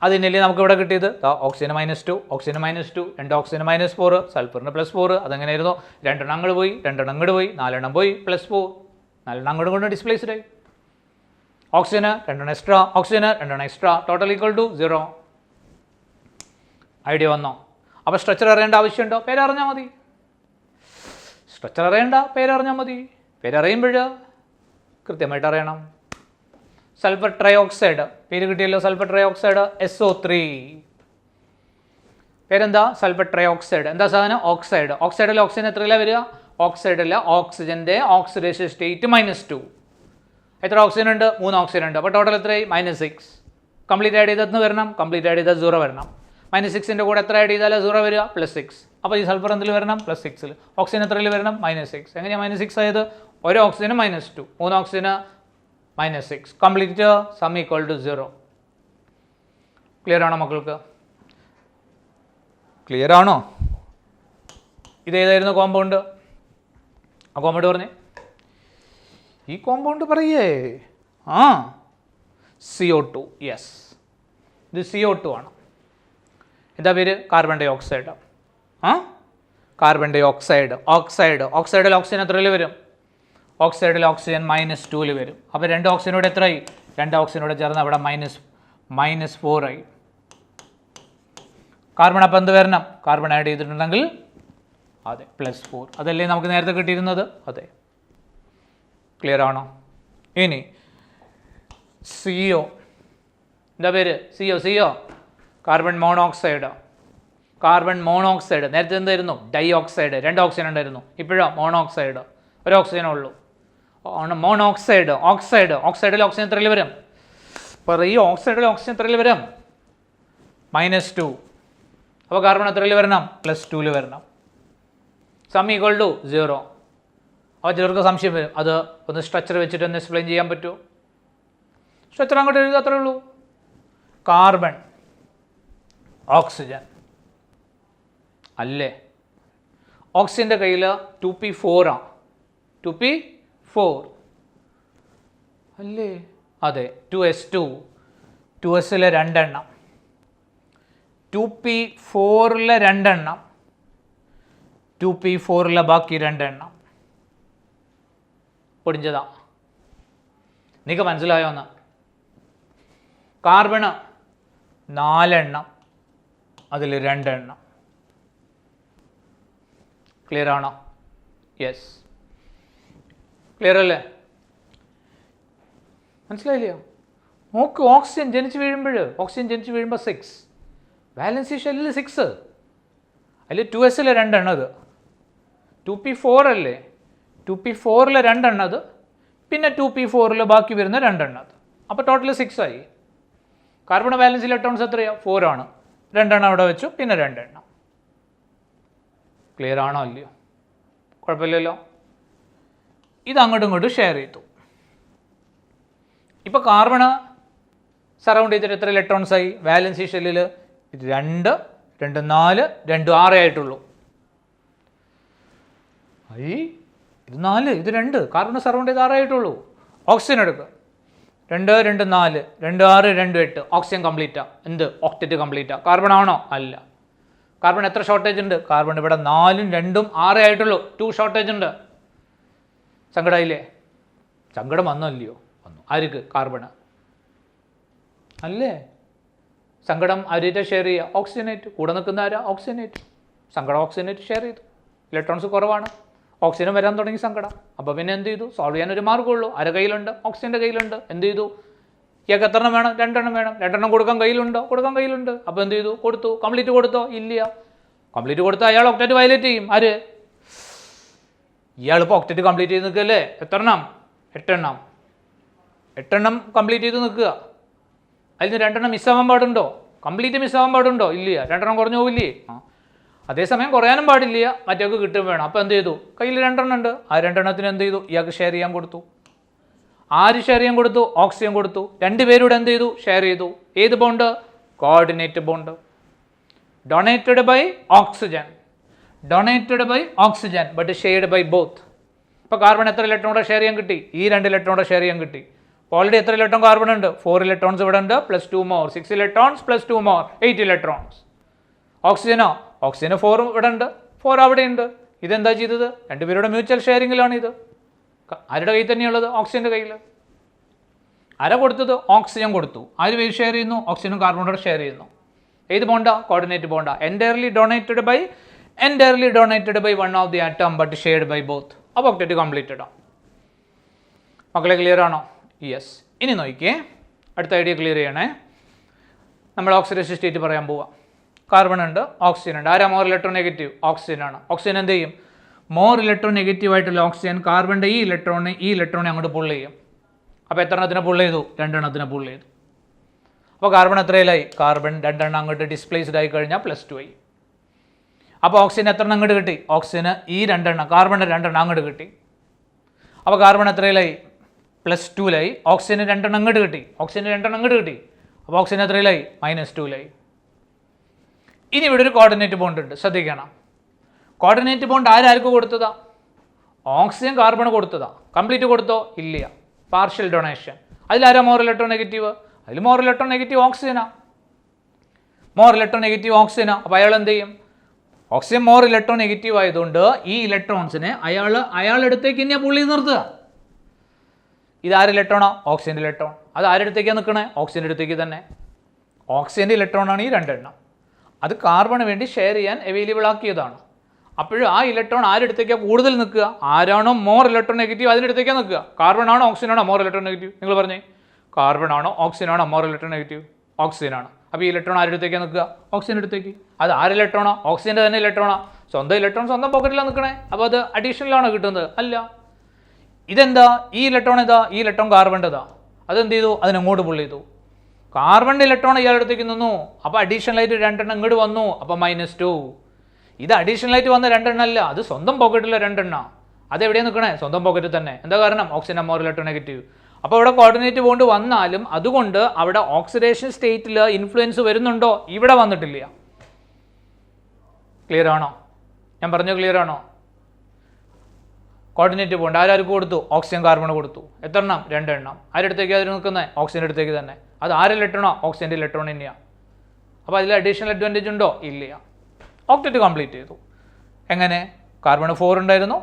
അതിനല്ലേ നമുക്ക് ഇവിടെ കിട്ടിയത്? ഓക്സിജന് -2, ഓക്സിജന് -2, 2 ഓക്സിജന് -4, സൾഫറിന് +4. അതെങ്ങനെയായിരുന്നു? 2 എണ്ണം അങ്ങോട്ട് പോയി, 2 എണ്ണം അങ്ങോട്ട് പോയി, 4 എണ്ണം പോയി, +4. 4 എണ്ണം അങ്ങോട്ടും കൊണ്ട് ഡിസ്പ്ലേസ്ഡ് ആയി. ഓക്സിജന് 2 എണ്ണം എക്സ്ട്രാ, ഓക്സിജന് 2 എണ്ണം എക്സ്ട്രാ, ടോട്ടൽ = 0. ഐഡിയ വന്നോ? അപ്പോൾ സ്ട്രക്ചർ അറിയേണ്ട ആവശ്യമുണ്ടോ? പേരറിഞ്ഞാൽ മതി. സ്ട്രക്ചർ അറിയേണ്ട, പേരറിഞ്ഞാൽ മതി. പേരറിയുമ്പോൾ കൃത്യമായിട്ട് അറിയണം. സൾഫർ ട്രൈ ഓക്സൈഡ് പേര് കിട്ടിയല്ലോ. Sulphur try oxide SO3. പേരെന്താ? Sulphur try oxide. എന്താ സാധനം? ഓക്സൈഡ്. ഓക്സൈഡിലെ ഓക്സിജൻ എത്രയിലാണ് വരിക? ഓക്സൈഡിലെ ഓക്സിജൻ്റെ ഓക്സിഡേഷൻ സ്റ്റേറ്റ് -2. എത്ര ഓക്സിജൻ ഉണ്ട്? 3 ഓക്സിജൻ ഉണ്ട്. അപ്പോൾ ടോട്ടൽ എത്രയായി? -6. കംപ്ലീറ്റ് ആഡ് ചെയ്തെന്ന് വരണം? കംപ്ലീറ്റ് ആഡ് ചെയ്താൽ 0 വരണം. -6ൻ്റെ കൂടെ എത്ര ആഡ് ചെയ്താൽ 0 വരിക? +6. അപ്പോൾ ഈ സൾഫർ എന്തിൽ വരണം? +6ൽ. ഓക്സിജൻ എത്രയിൽ വരണം? -6. എങ്ങനെയാണ് -6 ആയത്? ഒരു ഓക്സിജന് -2, 3 ഓക്സിജന് -6. Complete sum = 0. ക്ലിയർ ആണോ മക്കൾക്ക്? ക്ലിയർ ആണോ? ഇതേതായിരുന്നു കോമ്പൗണ്ട്? ആ കോമ്പൗണ്ട് പറഞ്ഞേ. ഈ കോമ്പൗണ്ട് പറയേ. CO2. യെസ്, ഇത് CO2 ആണ്. എന്താ പേര്? Carbon dye oxide. Carbon dye oxide. ഓക്സൈഡിൽ ഓക്സിജൻ എത്രയിൽ വരും? ഓക്സൈഡിൽ ഓക്സിജൻ -2ൽ വരും. അപ്പോൾ 2 ഓക്സിജനോട് എത്രയായി? 2 ഓക്സിജനോട് ചേർന്ന് അവിടെ -4 ആയി. കാർബൺ അപ്പം എന്ത് വരണം? കാർബൺ ആഡ് ചെയ്തിട്ടുണ്ടെങ്കിൽ അതെ +4 അതല്ലേ നമുക്ക് നേരത്തെ കിട്ടിയിരുന്നത്. അതെ ക്ലിയർ ആണോ? ഇനി CO എന്താ പേര്? CO carbon monoxide. Carbon monoxide നേരത്തെ എന്തായിരുന്നു? Dye oxide. 2 ഓക്സിജൻ ഉണ്ടായിരുന്നു. ഇപ്പോഴോ മോണോക്സൈഡ്, ഒരു ഓക്സിജനേ ഉള്ളൂ. മോണോക്സൈഡ്. ഓക്സൈഡിൽ ഓക്സിജൻ എത്രയിൽ വരും? പറയൂ, ഓക്സൈഡിൽ ഓക്സിജൻ എത്രയിൽ വരും? -2. അപ്പോൾ കാർബൺ എത്രയിൽ വരണം? +2 വരണം. Sum equal to 0. അപ്പോൾ ചിലർക്ക് സംശയം വരും, അത് ഒന്ന് സ്ട്രക്ചർ വെച്ചിട്ട് ഒന്ന് എക്സ്പ്ലെയിൻ ചെയ്യാൻ പറ്റുമോ? സ്ട്രക്ചർ അങ്ങോട്ട് എഴുതുക, അത്രേ ഉള്ളൂ. കാർബൺ ഓക്സിജൻ അല്ലേ? ഓക്സിജൻ്റെ കയ്യിൽ 2p4 ആണ്. 2p4 അല്ലേ? അതെ 2s2. 2s 2 എണ്ണം, 2p4 2 എണ്ണം, 2p4 ബാക്കി 2 എണ്ണം പൊടിഞ്ഞതാ. നിങ്ങൾക്ക് മനസ്സിലായോ എന്ന്? കാർബണ് 4 എണ്ണം, അതിൽ 2 എണ്ണം. ക്ലിയർ ആണോ? യെസ്, ക്ലിയർ അല്ലേ? മനസ്സിലായില്ലയോ? നോക്ക്, ഓക്സിജൻ ജനിച്ച് വീഴുമ്പോൾ 6, വാലൻസി ഷെല്ലിൽ 6, അതിൽ 2s 2 എണ്ണം. അത് 2p4 അല്ലേ? 2p4 2 എണ്ണം അത്, പിന്നെ 2p4 ബാക്കി വരുന്ന 2 എണ്ണം അത്. അപ്പോൾ ടോട്ടൽ 6 ആയി. കാർബൺ വാലൻസി ഇലക്ട്രോൺസ് എത്രയാണ്? 4 ആണ്. 2 എണ്ണം അവിടെ വെച്ചു, പിന്നെ 2 എണ്ണം. ക്ലിയർ ആണോ അല്ലയോ? കുഴപ്പമില്ലല്ലോ. ഇത് അങ്ങോട്ടും ഇങ്ങോട്ടും ഷെയർ ചെയ്തു. ഇപ്പോൾ കാർബണ് സറൗണ്ട് ചെയ്തിട്ട് എത്ര ഇലക്ട്രോൺസ് ആയി? വാലൻസി ഷെല്ലിൽ 2, 2 4, 2 6 ആയിട്ടുള്ളൂ. ഇത് 4, ഇത് 2. കാർബൺ സറൗണ്ട് ചെയ്ത് 6 ആയിട്ടുള്ളൂ. ഓക്സിജൻ എടുക്കുക, 2 2 4, 2 6, 2 8. ഓക്സിജൻ കംപ്ലീറ്റാ. എന്ത്? ഒക്ടറ്റ് കംപ്ലീറ്റാ. കാർബൺ ആണോ? അല്ല. കാർബൺ എത്ര ഷോർട്ടേജ് ഉണ്ട്? കാർബൺ ഇവിടെ 4ഉം 2ഉം 6 ആയിട്ടുള്ളൂ. 2 ഷോർട്ടേജ് ഉണ്ട്. സങ്കടമായില്ലേ? സങ്കടം വന്നല്ലയോ? വന്നു. ആർക്ക്? കാർബണ് അല്ലേ? സങ്കടം ആരായിട്ട് ഷെയർ ചെയ്യുക? ഓക്സിജനേറ്റ്. കൂടെ നിൽക്കുന്ന ആരാ? ഓക്സിജനേറ്റ്. സങ്കടം ഓക്സിജനേറ്റ് ഷെയർ ചെയ്തു. ഇലക്ട്രോൺസ് കുറവാണ്, ഓക്സിജൻ വരാൻ തുടങ്ങി സങ്കടം. അപ്പോൾ പിന്നെ എന്ത് ചെയ്തു? സോൾവ് ചെയ്യാൻ ഒരു മാർഗ്ഗമുള്ളൂ. ആരുടെ കയ്യിലുണ്ട്? ഓക്സിജൻ്റെ കയ്യിലുണ്ട്. എന്ത് ചെയ്തു? ഇയാൾക്ക് എത്ര എണ്ണം വേണം? 2 എണ്ണം വേണം. 2 എണ്ണം കൊടുക്കാൻ കയ്യിലുണ്ടോ? കൊടുക്കാൻ കയ്യിലുണ്ട്. അപ്പോൾ എന്ത് ചെയ്തു? കൊടുത്തു. കംപ്ലീറ്റ് കൊടുത്തോ? ഇല്ല. കംപ്ലീറ്റ് കൊടുത്താൽ അയാൾ ഒക്ടറ്റ് വയലേറ്റ് ചെയ്യും. ആര്? ഇയാൾ ഇപ്പോൾ ഒക്ടറ്റ് കംപ്ലീറ്റ് ചെയ്ത് നിൽക്കുകയല്ലേ? എത്ര എണ്ണം? 8 എണ്ണം. 8 എണ്ണം കംപ്ലീറ്റ് ചെയ്ത് നിൽക്കുക. അതിൽ നിന്ന് 2 എണ്ണം മിസ്സാവാൻ പാടുണ്ടോ? കംപ്ലീറ്റ് മിസ്സാവാൻ പാടുണ്ടോ? ഇല്ല. 2 എണ്ണം കുറഞ്ഞു പോവില്ലേ? അതേസമയം കുറയാനും പാടില്ല, മറ്റേക്ക് കിട്ടും വേണം. അപ്പോൾ എന്ത് ചെയ്തു? കയ്യിൽ 2 എണ്ണം ഉണ്ട്. ആ 2 എണ്ണത്തിന് എന്ത് ചെയ്തു? ഇയാൾക്ക് ഷെയർ ചെയ്യാൻ കൊടുത്തു. ആര് ഷെയർ ചെയ്യാൻ കൊടുത്തു? ഓക്സിജൻ കൊടുത്തു. 2 പേരൂടെ എന്ത് ചെയ്തു? ഷെയർ ചെയ്തു. ഏത് bond? Coordinate bond. Donated by oxygen. Donated by oxygen but shared by both. ഇപ്പോൾ കാർബൺ എത്ര ഇലക്ട്രോണുടെ ഷെയർ ചെയ്യാൻ കിട്ടി? ഈ 2 ഇലക്ട്രോണുടെ ഷെയർ ചെയ്യാൻ കിട്ടി. ഓൾറെഡി എത്ര ഇലക്ട്രോൺ കാർബൺ ഉണ്ട്? 4 ഇലക്ട്രോൺസ് ഇവിടെ ഉണ്ട്, +2 മോർ. 6 electrons +2 more, 8 electrons. ഓക്സിജനോ? ഓക്സിജന് 4 ഇവിടെ ഉണ്ട്, 4 അവിടെ ഉണ്ട്. ഇതെന്താ ചെയ്തത്? 2 പേരുടെ മ്യൂച്വൽ ഷെയറിങ്ങിലാണ് ഇത്. ആരുടെ കയ്യിൽ തന്നെയുള്ളത്? ഓക്സിജൻ്റെ കയ്യിൽ. ആരാ കൊടുത്തത്? ഓക്സിജൻ കൊടുത്തു. ആര് പേര് ഷെയർ ചെയ്യുന്നു? ഓക്സിജനും കാർബണോട് ഷെയർ ചെയ്യുന്നു. ഏത് ബോണ്ടാ? കോർഡിനേറ്റ് ബോണ്ടാ. Entirely donated by one of the atom but shared by both. അപ്പോൾ ഒക്ടറ്റ് കംപ്ലീറ്റഡ് ആണ്. മക്കളെ ക്ലിയർ ആണോ? യെസ്. ഇനി നോക്കിയേ, അടുത്ത ഐഡിയ ക്ലിയർ ചെയ്യണേ. നമ്മൾ ഓക്സിഡേഷൻ സ്റ്റേറ്റ് പറയാൻ പോവാം. കാർബൺ ഉണ്ട്, ഓക്സിജൻ ഉണ്ട്. ആരാ മോർ ഇലക്ട്രോൺ നെഗറ്റീവ്? ഓക്സിജൻ ആണ്. ഓക്സിജൻ എന്ത് ചെയ്യും? മോർ ഇലക്ട്രോൺ നെഗറ്റീവ് ആയിട്ടുള്ള ഓക്സിജൻ കാർബണിൻ്റെ ഈ ഇലക്ട്രോണെ അങ്ങോട്ട് പുൾ ചെയ്യും. അപ്പോൾ എത്ര എണ്ണത്തിനെ പുൾ ചെയ്തു? 2 എണ്ണത്തിനെ പുൾ ചെയ്തു. അപ്പോൾ കാർബൺ എത്രയിലായി? കാർബൺ 2 എണ്ണം അങ്ങോട്ട് ഡിസ്പ്ലേസ്ഡ് ആയി കഴിഞ്ഞാൽ +2 ആയി. അപ്പോൾ ഓക്സിജൻ എത്ര എണ്ണം അങ്ങോട്ട് കിട്ടി? ഓക്സിജന് ഈ 2 എണ്ണം, കാർബണിൻ്റെ 2 എണ്ണം അങ്ങോട്ട് കിട്ടി. അപ്പോൾ കാർബൺ എത്രയിലായി? +2ലായി. ഓക്സിജന് 2 എണ്ണം അങ്ങോട്ട് കിട്ടി. ഓക്സിജന് 2 എണ്ണം അങ്ങോട്ട് കിട്ടി. അപ്പോൾ ഓക്സിജൻ എത്രയിലായി? -2ലായി. ഇനി ഇവിടെ ഒരു കോർഡിനേറ്റ് ബോണ്ട് ഉണ്ട്, ശ്രദ്ധിക്കണം. കോർഡിനേറ്റ് ബോണ്ട് ആരാർക്ക് കൊടുത്തതാ? ഓക്സിജൻ കാർബൺ കൊടുത്തതാ. കംപ്ലീറ്റ് കൊടുത്തോ? ഇല്ല, പാർഷ്യൽ ഡൊണേഷൻ. അതിലാരാ മോർ ഇലക്ട്രോൺ നെഗറ്റീവ്? അതിൽ മോർ ഇലക്ട്രോൺ നെഗറ്റീവ് ഓക്സിജനാ. മോർ ഇലക്ട്രോൺ നെഗറ്റീവ് ഓക്സിജനാ. അപ്പോൾ അയാൾ എന്ത് ചെയ്യും? ഓക്സിജൻ മോർ ഇലക്ട്രോൺ നെഗറ്റീവ് ആയതുകൊണ്ട് ഈ ഇലക്ട്രോൺസിനെ അയാളെടുത്തേക്ക് തന്നെയാണ് പുള്ളി നിർത്തുക. ഇതാര് ഇലക്ട്രോണോ? ഓക്സിജൻ്റെ ഇലക്ട്രോൺ. അത് ആരെടുത്തേക്കാണ് നിൽക്കണേ? ഓക്സിജൻ്റെ അടുത്തേക്ക് തന്നെ. ഓക്സിജൻ്റെ ഇലക്ട്രോണാണ് ഈ 2 എണ്ണം. അത് കാർബണ് വേണ്ടി ഷെയർ ചെയ്യാൻ അവൈലബിൾ ആക്കിയതാണ്. അപ്പോഴും ആ ഇലക്ട്രോൺ ആരെടുത്തേക്കാണ് കൂടുതൽ നിൽക്കുക? ആരാണോ മോർ ഇലക്ട്രോൺ നെഗറ്റീവ് അതിനെടുത്തേക്കാണ് നിൽക്കുക. കാർബൺ ആണോ ഓക്സിജൻ ആണോ മോർ ഇലക്ട്രോൺ നെഗറ്റീവ്? നിങ്ങൾ പറഞ്ഞേ, കാർബൺ ആണോ ഓക്സിജൻ ആണോ മോർ ഇലക്ട്രോൺ നെഗറ്റീവ്? ഓക്സിജൻ ആണ്. അപ്പോൾ ഈ ഇലക്ട്രോൺ ആരെടുത്തേക്കാണ് നിൽക്കുക? ഓക്സിജൻ അടുത്തേക്ക്. അത് ആര് ഇലക്ട്രോണോ? ഓക്സിജൻ്റെ തന്നെ ഇലക്ട്രോണാ. സ്വന്തം ഇലക്ട്രോൺ സ്വന്തം പോക്കറ്റിലാണ് നിൽക്കണേ. അപ്പോൾ അത് അഡീഷണൽ ആണോ കിട്ടുന്നത്? അല്ല. ഇതെന്താ? ഈ ഇലക്ട്രോൺ ഏതാ? ഈ ഇലക്ട്രോൺ കാർബണിൻ്റെതാ. അതെന്ത് ചെയ്തു? അതിനങ്ങോട്ട് പുള്ള് ചെയ്തു. കാർബണിൻ്റെ ഇലക്ട്രോൺ ഇയാളുടെ അടുത്തേക്ക് നിന്നു. അപ്പോൾ അഡീഷണൽ ആയിട്ട് 2 എണ്ണം ഇങ്ങോട്ട് വന്നു. അപ്പോൾ -2. ഇത് അഡീഷണൽ ആയിട്ട് വന്ന 2 എണ്ണം അല്ല, അത് സ്വന്തം പോക്കറ്റിലെ 2 എണ്ണം. അതെവിടെയാണ് നിൽക്കണേ? സ്വന്തം പോക്കറ്റിൽ തന്നെ. എന്താ കാരണം? Oxygen more electron negative. അപ്പോൾ ഇവിടെ കോർഡിനേറ്റ് ബോണ്ട് വന്നാലും അതുകൊണ്ട് അവിടെ ഓക്സിഡേഷൻ സ്റ്റേറ്റിൽ ഇൻഫ്ലുവൻസ് വരുന്നുണ്ടോ? ഇവിടെ വന്നിട്ടില്ല. ക്ലിയർ ആണോ? ഞാൻ പറഞ്ഞ ക്ലിയർ ആണോ? കോർഡിനേറ്റ് ബോണ്ട് ആരാർക്ക് കൊടുത്തു? ഓക്സിജൻ കാർബൺ കൊടുത്തു. എത്ര എണ്ണം? 2 എണ്ണം. ആരടുത്തേക്ക് അതിൽ നിൽക്കുന്നത്? ഓക്സിജൻ്റെ അടുത്തേക്ക് തന്നെ. അത് ആരെ ഇലക്ട്രോണോ? ഓക്സിജൻ്റെ ഇലക്ട്രോൺ തന്നെയാണ്. അപ്പോൾ അതിൽ അഡീഷണൽ അഡ്വാൻറ്റേജ് ഉണ്ടോ? ഇല്ല. ഓക്ടറ്റ് കംപ്ലീറ്റ് ചെയ്തു. എങ്ങനെ? കാർബൺ 4 ഉണ്ടായിരുന്നു,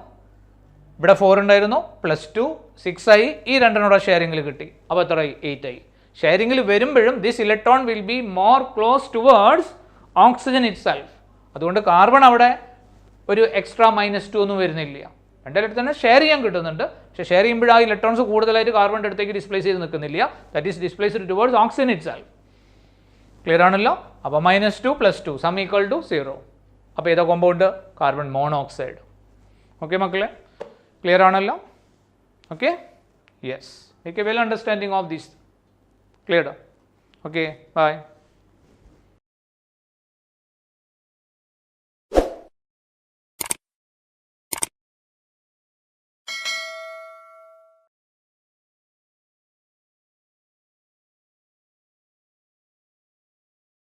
ഇവിടെ 4 ഉണ്ടായിരുന്നു, +2 6 ആയി. ഈ 2 എണ്ണം ഷെയറിങ്ങിൽ കിട്ടി. അപ്പോൾ എത്രയായി? 8 ആയി. ഷെയറിങ്ങിൽ വരുമ്പോഴും this electron will be more close towards oxygen it self. അതുകൊണ്ട് കാർബൺ അവിടെ ഒരു എക്സ്ട്രാ -2 ഒന്നും വരുന്നില്ല. രണ്ടിടത്ത് തന്നെ ഷെയർ ചെയ്യാൻ കിട്ടുന്നുണ്ട്. പക്ഷേ ഷെയർ ചെയ്യുമ്പോൾ ആ ഇലക്ട്രോൺസ് കൂടുതലായിട്ട് കാർബണിൻ്റെ അടുത്തേക്ക് ഡിസ്പ്ലേസ് ചെയ്ത് നിൽക്കുന്നില്ല. That is displaced towards oxygen it self. Clear ആണല്ലോ? അപ്പോൾ -2 + 2 സം ഈക്വൽ ടു 0. അപ്പോൾ ഏതാ കോമ്പൗണ്ട്? Carbon monoxide. ഓക്കെ മക്കളെ, ക്ലിയർ ആണല്ലോ? Okay, yes, make a well understanding of this. Clear? Okay, by.